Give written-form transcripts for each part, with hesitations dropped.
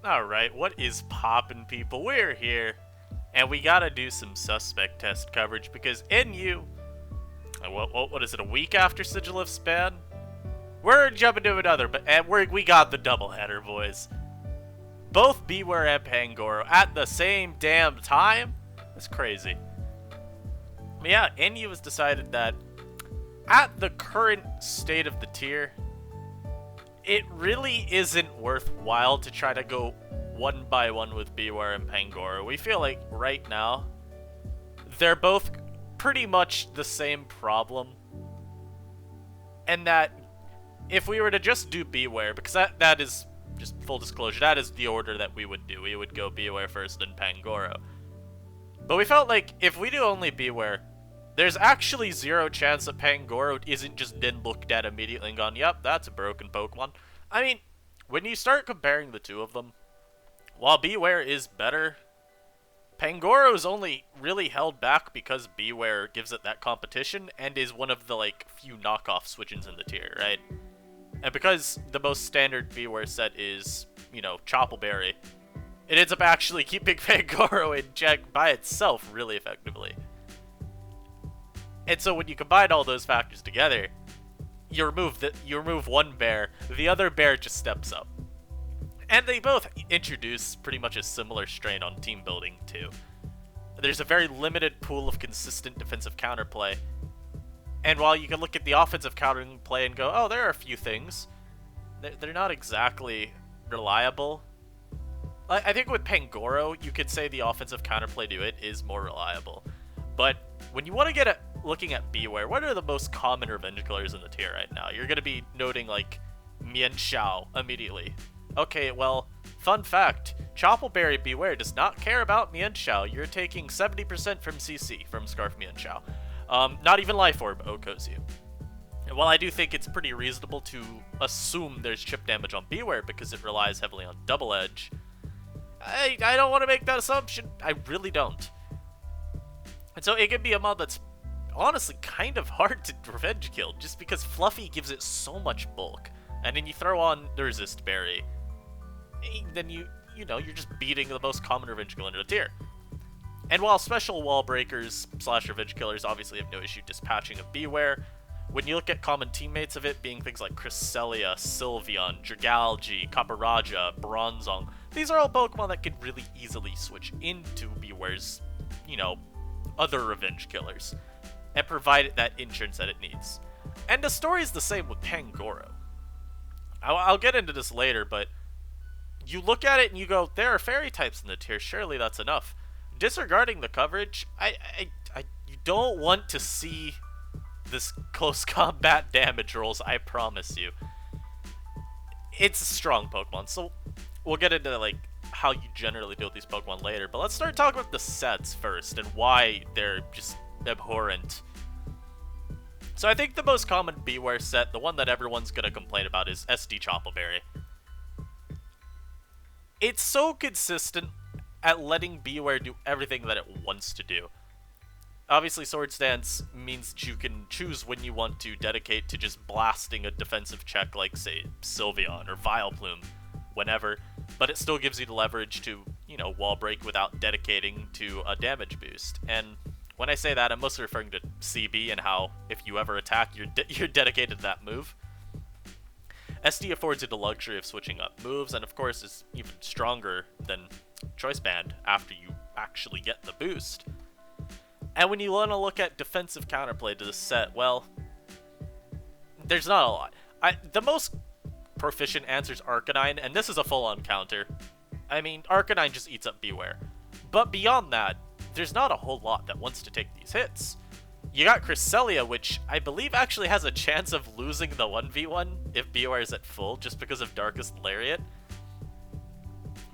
Alright, what is poppin', people? We're here, and we gotta do some suspect test coverage because NU, what is it, a week after Sigil of Span? We're jumping to another, and we got the doubleheader, boys. Both Bewear and Pangoro at the same damn time? That's crazy. But yeah, NU has decided that at the current state of the tier, it really isn't worthwhile to try to go one by one with Bewear and Pangoro. We feel like right now, they're both pretty much the same problem. And that if we were to just do Bewear, because that is, just full disclosure, that is the order that we would do. We would go Bewear first and Pangoro. But we felt like if we do only Bewear, there's actually zero chance that Pangoro isn't just then looked at immediately and gone, yep, that's a broken Pokemon. I mean, when you start comparing the two of them, while Bewear is better, Pangoro is only really held back because Bewear gives it that competition and is one of the, like, few knockoff switch-ins in the tier, right? And because the most standard Bewear set is, you know, Choppleberry, it ends up actually keeping Pangoro in check by itself really effectively. And so when you combine all those factors together, you remove one bear, the other bear just steps up. And they both introduce pretty much a similar strain on team building too. There's a very limited pool of consistent defensive counterplay. And while you can look at the offensive counterplay and go, oh, there are a few things, they're not exactly reliable. I think with Pangoro, you could say the offensive counterplay to it is more reliable. But when you want to get at looking at Bewear, what are the most common revenge killers in the tier right now? You're going to be noting, like, Mienshao immediately. Okay, well, fun fact, Choppleberry Bewear does not care about Mienshao. You're taking 70% from CC from Scarf Mienshao. Not even Life Orb Okozu. And while I do think it's pretty reasonable to assume there's chip damage on Bewear because it relies heavily on Double Edge, I don't want to make that assumption. I really don't. And so it can be a mod that's honestly kind of hard to revenge kill just because Fluffy gives it so much bulk. And then you throw on the Resist Berry, then you're just beating the most common revenge killer in the tier. And while special wall breakers / revenge killers obviously have no issue dispatching of Bewear, when you look at common teammates of it being things like Cresselia, Sylveon, Dragalge, Caparaja, Bronzong, these are all Pokemon that could really easily switch into Bewear's, other revenge killers, and provide it that insurance that it needs. And the story is the same with Pangoro. I'll get into this later, but you look at it and you go, there are fairy types in the tier, surely that's enough. Disregarding the coverage, you don't want to see this close combat damage rolls, I promise you. It's a strong Pokemon, so we'll get into like how you generally deal with these Pokemon later, but let's start talking about the sets first and why they're just abhorrent. So I think the most common Bewear set, the one that everyone's gonna complain about, is SD Choppleberry. It's so consistent at letting Bewear do everything that it wants to do. Obviously, Swords Dance means that you can choose when you want to dedicate to just blasting a defensive check like, say, Sylveon or Vileplume, whenever, but it still gives you the leverage to, wall break without dedicating to a damage boost. And when I say that, I'm mostly referring to CB and how, if you ever attack, you're dedicated to that move. SD affords you the luxury of switching up moves, and of course is even stronger than Choice Band after you actually get the boost. And when you want to look at defensive counterplay to this set, well, there's not a lot. The most proficient answer is Arcanine, and this is a full-on counter. I mean, Arcanine just eats up Bewear. But beyond that, there's not a whole lot that wants to take these hits. You got Cresselia, which I believe actually has a chance of losing the 1v1 if Bewear is at full, just because of Darkest Lariat.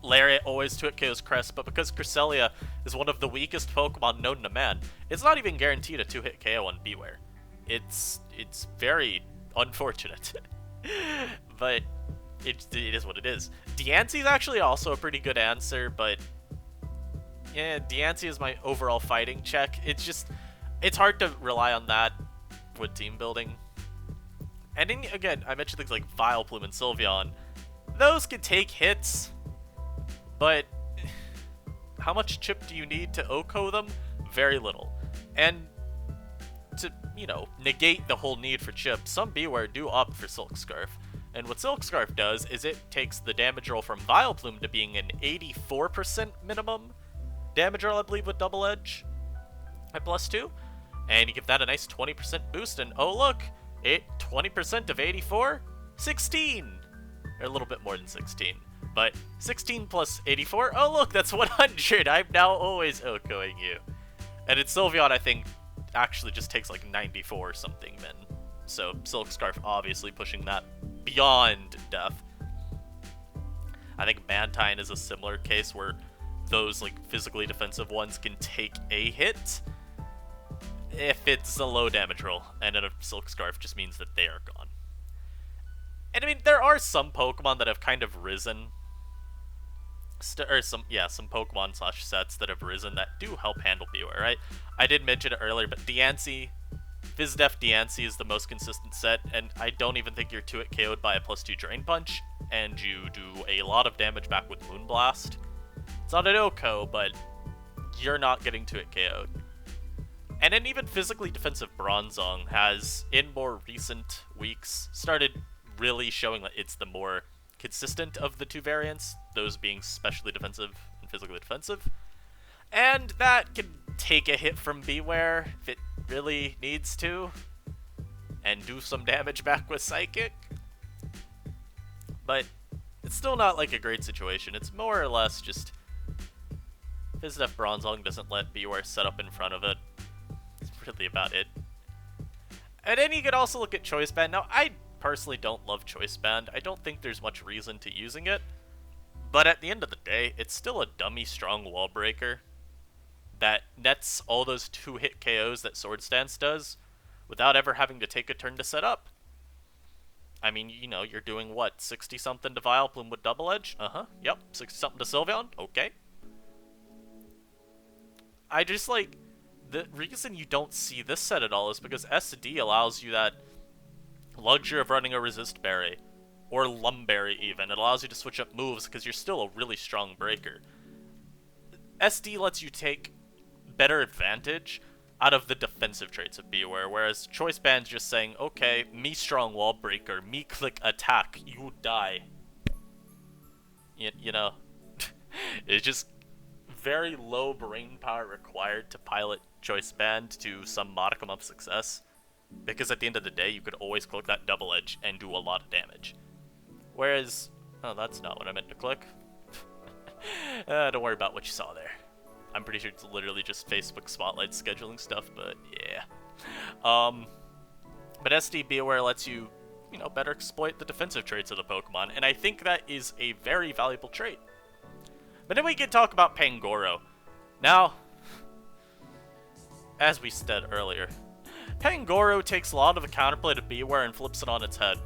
Lariat always 2-hit KOs Crest, but because Cresselia is one of the weakest Pokemon known to man, it's not even guaranteed a 2-hit KO on Bewear. It's very unfortunate. But it is what it is. Diancie is actually also a pretty good answer, but yeah, Diancie is my overall fighting check. It's hard to rely on that with team building. And then, again, I mentioned things like Vileplume and Sylveon. Those can take hits, But how much chip do you need to OHKO them? Very little. And to, negate the whole need for chip, some Bewear do opt for Silk Scarf. And what Silk Scarf does is it takes the damage roll from Vileplume to being an 84% minimum damage roll, I believe, with Double Edge at +2. And you give that a nice 20% boost, and oh look, 20% of 84? 16! Or a little bit more than 16. But 16 plus 84, oh look, that's 100! I'm now always OHKOing you. And in Sylveon, I think, actually just takes like 94 or something min. So Silk Scarf obviously pushing that beyond death. I think Mantine is a similar case where those like physically defensive ones can take a hit if it's a low damage roll, and then a Silk Scarf just means that they are gone. And I mean, there are some Pokemon that have kind of risen, some Pokemon / sets that have risen that do help handle Bewear, right? I did mention it earlier, but Diancie, Vizdef Diancie is the most consistent set, and I don't even think you're 2-hit KO'd by a +2 Drain Punch, and you do a lot of damage back with Moonblast. It's not an OHKO, but you're not getting 2-hit KO'd. And then even physically defensive Bronzong has, in more recent weeks, started really showing that it's the more consistent of the two variants, those being specially defensive and physically defensive. And that can take a hit from Bewear if it really needs to, and do some damage back with Psychic. But it's still not like a great situation. It's more or less just Vizdef Bronzong doesn't let Bewear set up in front of it. That's really about it. And then you could also look at Choice Band. Now, I personally don't love Choice Band. I don't think there's much reason to using it. But at the end of the day, it's still a dummy strong wall breaker that nets all those 2-hit KOs that Sword Stance does without ever having to take a turn to set up. I mean, you're doing what, 60-something to Vileplume with Double Edge? Yep, 60-something to Sylveon? Okay. I just, the reason you don't see this set at all is because SD allows you that luxury of running a Resist Berry, or Lumberry even. It allows you to switch up moves because you're still a really strong breaker. SD lets you take better advantage out of the defensive traits of Bewear, whereas Choice Band's just saying, okay, me strong wall breaker, me click attack, you die. It's just very low brain power required to pilot Choice Band to some modicum of success, because at the end of the day, you could always click that Double Edge and do a lot of damage. Whereas, oh, that's not what I meant to click. Don't worry about what you saw there. I'm pretty sure it's literally just Facebook Spotlight scheduling stuff, but yeah. But SD Bewear lets you, better exploit the defensive traits of the Pokemon, and I think that is a very valuable trait. But then we can talk about Pangoro. Now, as we said earlier, Pangoro takes a lot of the counterplay to Bewear and flips it on its head.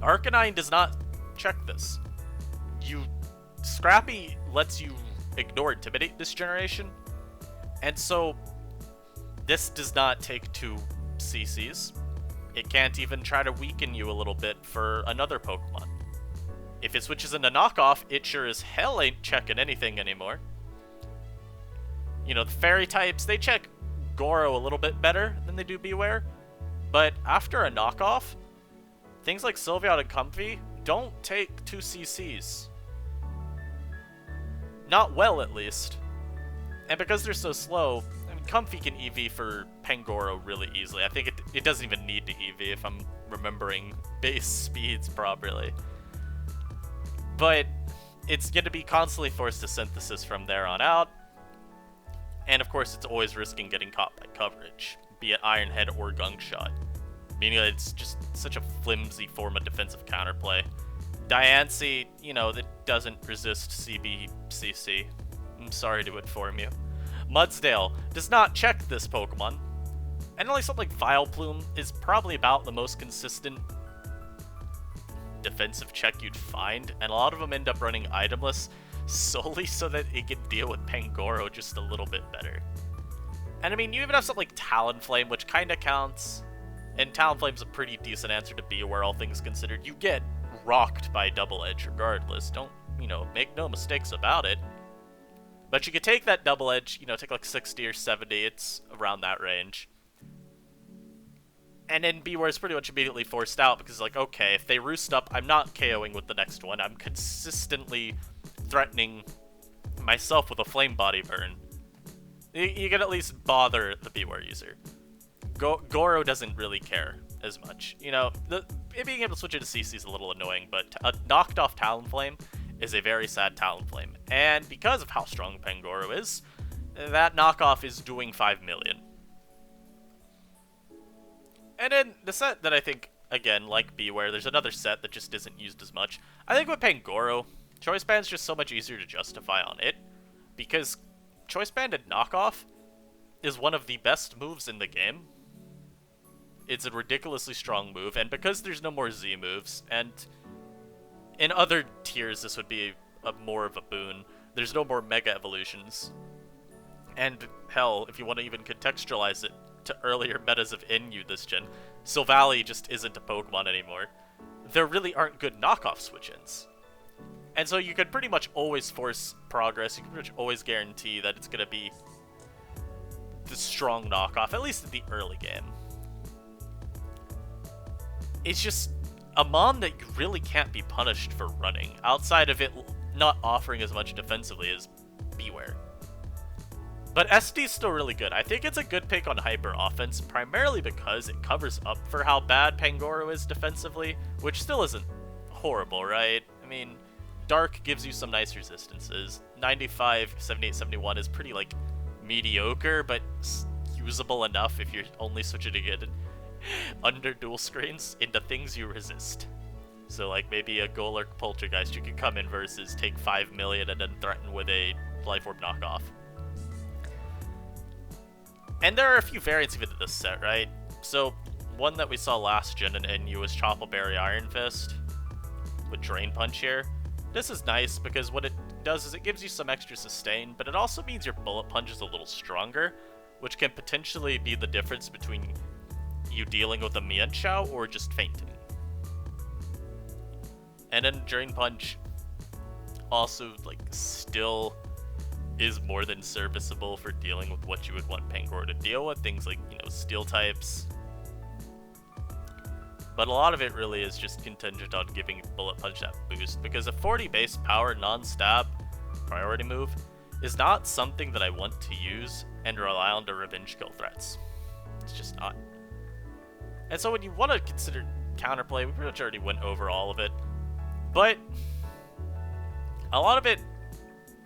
Arcanine does not check this. Scrappy lets you ignore Intimidate this generation, and so this does not take 2 CCs. It can't even try to weaken you a little bit for another Pokemon. If it switches into Knockoff, it sure as hell ain't checking anything anymore. The Fairy types, they check Goro a little bit better than they do Bewear, but after a Knockoff, things like Sylveon and Comfey don't take 2 CCs. Not well, at least. And because they're so slow, Comfey can EV for Pangoro really easily. I think it doesn't even need to EV if I'm remembering base speeds properly. But it's going to be constantly forced to synthesis from there on out. And of course, it's always risking getting caught by coverage, be it Iron Head or Gunk Shot. Meaning that it's just such a flimsy form of defensive counterplay. Diancie, that doesn't resist CBCC. I'm sorry to inform you. Mudsdale does not check this Pokemon. And only something like Vileplume is probably about the most consistent defensive check you'd find, and a lot of them end up running itemless solely so that it can deal with Pangoro just a little bit better. And I mean, you even have something like Talonflame, which kinda counts, and Talonflame's a pretty decent answer to Bewear, all things considered. You get rocked by Double Edge regardless. Don't, make no mistakes about it. But you could take that double edge, take like 60 or 70, it's around that range. And then Bewear is pretty much immediately forced out because, like, okay, if they roost up, I'm not KOing with the next one. I'm consistently threatening myself with a flame body burn. You can at least bother the Bewear user. Goro doesn't really care as much. Being able to switch into CC is a little annoying, but a knocked off Talonflame is a very sad Talonflame. And because of how strong Pangoro is, that knockoff is doing 5 million. And then the set that I think, again, like Bewear, there's another set that just isn't used as much. I think with Pangoro, Choice Band's just so much easier to justify on it, because Choice Banded Knockoff is one of the best moves in the game. It's a ridiculously strong move, and because there's no more Z moves, and in other tiers this would be more of a boon, there's no more Mega Evolutions. And hell, if you want to even contextualize it to earlier metas of NU this gen, Silvally just isn't a Pokemon anymore. There really aren't good knockoff switch-ins. And so you could pretty much always force progress, you can pretty much always guarantee that it's going to be the strong knockoff, at least in the early game. It's just a Mon that you really can't be punished for running, outside of it not offering as much defensively as Bewear. But SD's still really good. I think it's a good pick on Hyper Offense, primarily because it covers up for how bad Pangoro is defensively, which still isn't horrible, right? I mean, Dark gives you some nice resistances. 95, 78, 71 is pretty, like, mediocre, but usable enough if you're only switching to get under dual screens into things you resist. So, like, maybe a Golurk Poltergeist you can come in versus take 5 million and then threaten with a Life Orb knockoff. And there are a few variants even in this set, right? So, one that we saw last gen in NU was Choppleberry Iron Fist with Drain Punch here. This is nice because what it does is it gives you some extra sustain, but it also means your Bullet Punch is a little stronger, which can potentially be the difference between you dealing with a Mienshao or just fainting. And then Drain Punch also, like, still is more than serviceable for dealing with what you would want Pangoro to deal with, things like, Steel types. But a lot of it really is just contingent on giving Bullet Punch that boost, because a 40 base power non-stab priority move is not something that I want to use and rely on to revenge kill threats. It's just not. And so when you want to consider counterplay, we pretty much already went over all of it, but a lot of it,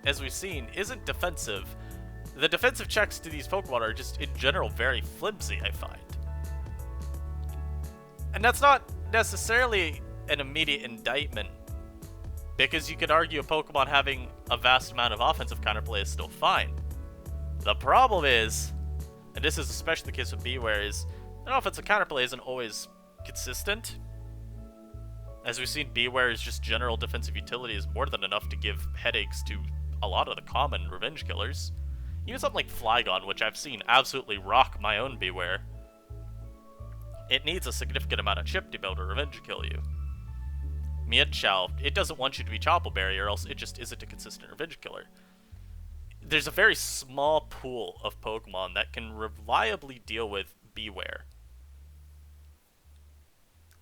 as we've seen, isn't defensive. The defensive checks to these Pokemon are just, in general, very flimsy, I find. And that's not necessarily an immediate indictment, because you could argue a Pokemon having a vast amount of offensive counterplay is still fine. The problem is, and this is especially the case with Bewear, is an offensive counterplay isn't always consistent. As we've seen, Bewear's just general defensive utility is more than enough to give headaches to a lot of the common revenge killers. Even something like Flygon, which I've seen absolutely rock my own Bewear. It needs a significant amount of chip to be able to revenge kill you. Mienshao, it doesn't want you to be Choppleberry, or else it just isn't a consistent revenge killer. There's a very small pool of Pokemon that can reliably deal with Bewear.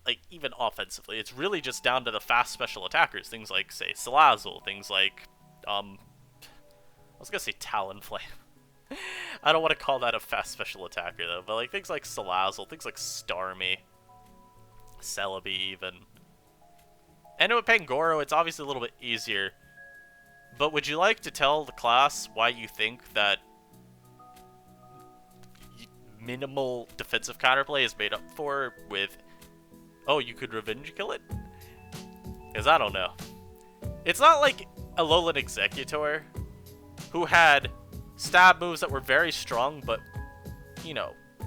Like, even offensively. It's really just down to the fast special attackers. Things like, say, Salazzle. Things like, I was gonna say Talonflame. I don't want to call that a fast special attacker, though. But, like, things like Salazzle. Things like Starmie. Celebi, even. And with Pangoro, it's obviously a little bit easier. But would you like to tell the class why you think that minimal defensive counterplay is made up for with, oh, you could revenge kill it? Because I don't know. It's not like Alolan Executor, who had stab moves that were very strong, but,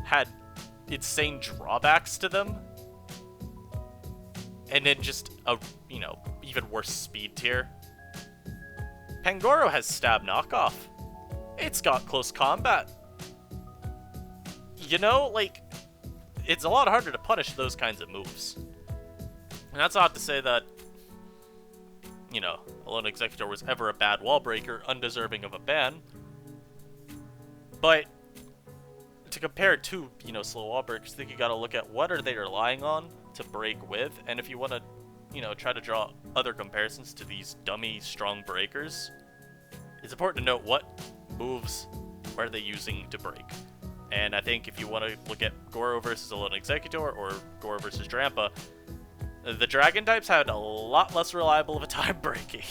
had insane drawbacks to them. And then just a, even worse speed tier. Pangoro has stab knockoff. It's got close combat. It's a lot harder to punish those kinds of moves. And that's not to say that you know, Alone Executor was ever a bad wall breaker, undeserving of a ban. But to compare two, you know, slow wall breakers, I think you gotta look at what are they relying on to break with, and if you want to, you know, try to draw other comparisons to these dummy strong breakers, it's important to note what moves are they using to break. And I think if you want to look at Goro versus Alone Executor or Goro versus Drampa, the Dragon types had a lot less reliable of a time breaking.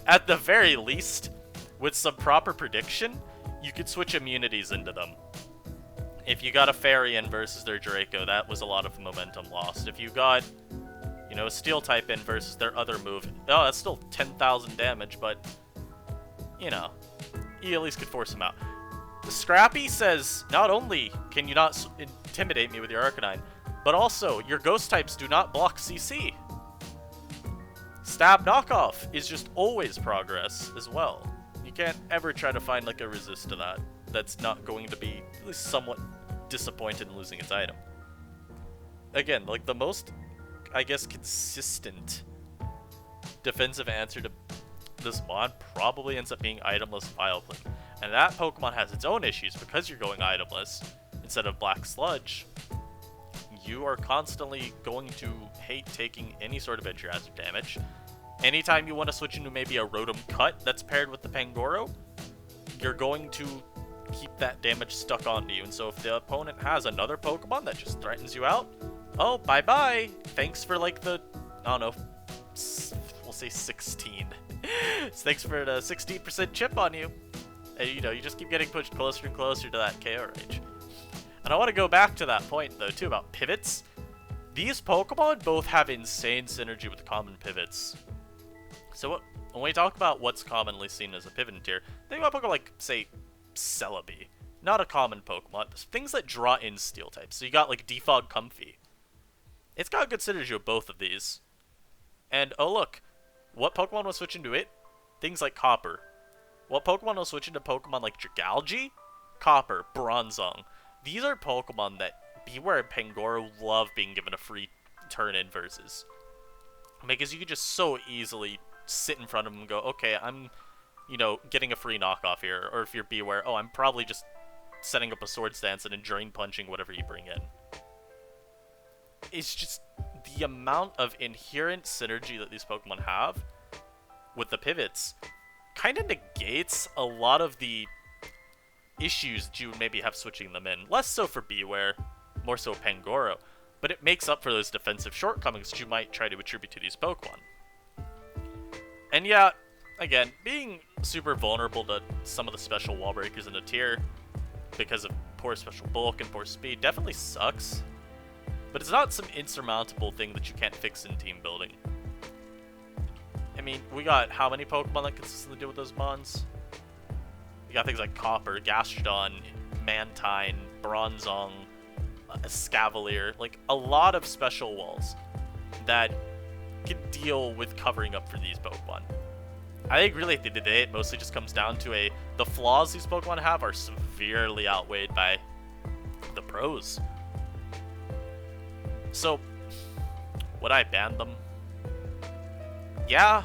At the very least, with some proper prediction, you could switch immunities into them. If you got a Fairy in versus their Draco, that was a lot of momentum lost. If you got, you know, a Steel type in versus their other move, oh, that's still 10,000 damage, but, you know, you at least could force them out. Scrappy says, not only can you not intimidate me with your Arcanine, but also, your Ghost types do not block CC. Stab Knockoff is just always progress as well. You can't ever try to find like a resist to that. That's not going to be at least somewhat disappointed in losing its item. Again, like the most, I guess, consistent defensive answer to this mod probably ends up being itemless Vileplume. And that Pokemon has its own issues because you're going itemless instead of Black Sludge. You are constantly going to hate taking any sort of entry hazard damage. Anytime you want to switch into maybe a Rotom Cut that's paired with the Pangoro, you're going to keep that damage stuck onto you. And so if the opponent has another Pokemon that just threatens you out, oh, bye-bye. Thanks for like the, I don't know, we'll say 16. Thanks for the 16% chip on you. And you know, you just keep getting pushed closer and closer to that KO range. And I want to go back to that point, though, too, about pivots. These Pokemon both have insane synergy with common pivots. So when we talk about what's commonly seen as a pivot tier, think about Pokemon like, say, Celebi. Not a common Pokemon. Things that draw in Steel types. So you got, like, Defog Comfy. It's got good synergy with both of these. And, oh look, what Pokemon was switching to it? Things like Copper. What Pokemon will switch into Pokemon like Dragalge? Copper, Bronzong. These are Pokemon that Bewear and Pangoro love being given a free turn in versus. Because you can just so easily sit in front of them and go, okay, I'm, you know, getting a free knockoff here. Or if you're Bewear, oh, I'm probably just setting up a Swords Dance and then drain punching whatever you bring in. It's just the amount of inherent synergy that these Pokemon have with the pivots kind of negates a lot of the issues that you would maybe have switching them in. Less so for Bewear, more so Pangoro, but it makes up for those defensive shortcomings that you might try to attribute to these Pokemon. And yeah, again, being super vulnerable to some of the special wall breakers in the tier because of poor special bulk and poor speed definitely sucks, but it's not some insurmountable thing that you can't fix in team building. I mean, we got how many Pokemon that consistently deal with those mons? We got things like Copper, Gastrodon, Mantine, Bronzong, Escavalier, like a lot of special walls that can deal with covering up for these Pokemon. I think really at the end of the day, it mostly just comes down to the flaws these Pokemon have are severely outweighed by the pros. So, would I ban them? Yeah.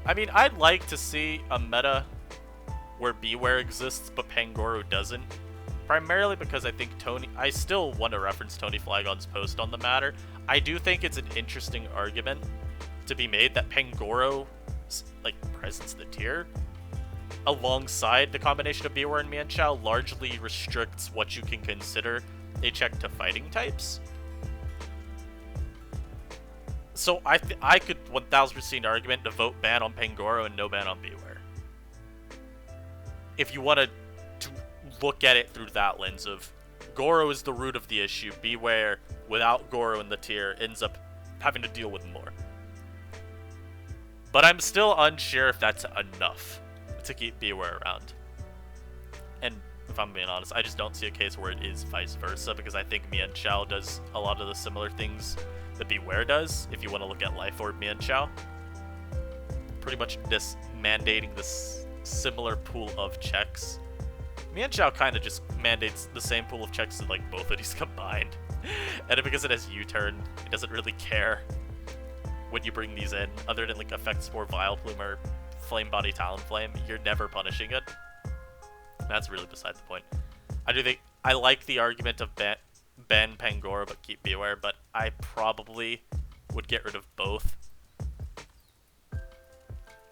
I mean, I'd like to see a meta where Bewear exists, but Pangoro doesn't. Primarily because I think I still want to reference Tony Flagon's post on the matter. I do think it's an interesting argument to be made that Pangoro's, like, presence in the tier, alongside the combination of Bewear and Mienshao, largely restricts what you can consider a check to fighting types. So I could 1000% see an argument to vote ban on Pangoro and no ban on Bewear. If you wanted to look at it through that lens of Goro is the root of the issue, Bewear without Goro in the tier ends up having to deal with more. But I'm still unsure if that's enough to keep Bewear around. And if I'm being honest, I just don't see a case where it is vice versa, because I think Mienshao does a lot of the similar things that Bewear does, if you want to look at Life Orb Mienshao. Pretty much just mandating this similar pool of checks. Mienshao kind of just mandates the same pool of checks as like both of these combined. And because it has U-turn, it doesn't really care when you bring these in, other than like Effect Spore, Vileplume, or Flame Body, Talonflame, you're never punishing it. That's really beside the point. I do think I like the argument of ban Pangoro but keep Bewear, but I probably would get rid of both.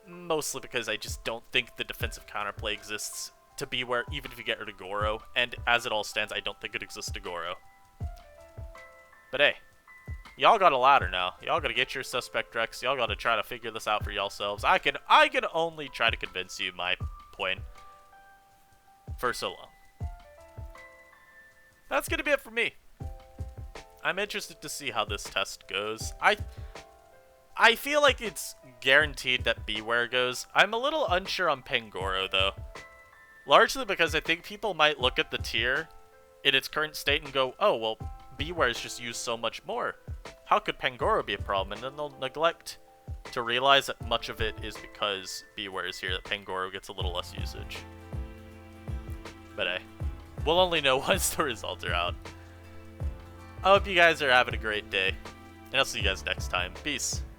Mostly because I just don't think the defensive counterplay exists to Bewear, even if you get rid of Goro. And as it all stands, I don't think it exists to Goro. But hey, y'all got a ladder now. Y'all gotta get your suspect Rex. Y'all gotta try to figure this out for yourselves. I can only try to convince you my point for so long. That's gonna be it for me. I'm interested to see how this test goes. I feel like it's guaranteed that Bewear goes. I'm a little unsure on Pangoro, though. Largely because I think people might look at the tier in its current state and go, oh, well, Bewear's just used so much more. How could Pangoro be a problem? And then they'll neglect to realize that much of it is because Bewear is here, that Pangoro gets a little less usage. But hey, we'll only know once the results are out. I hope you guys are having a great day, and I'll see you guys next time. Peace.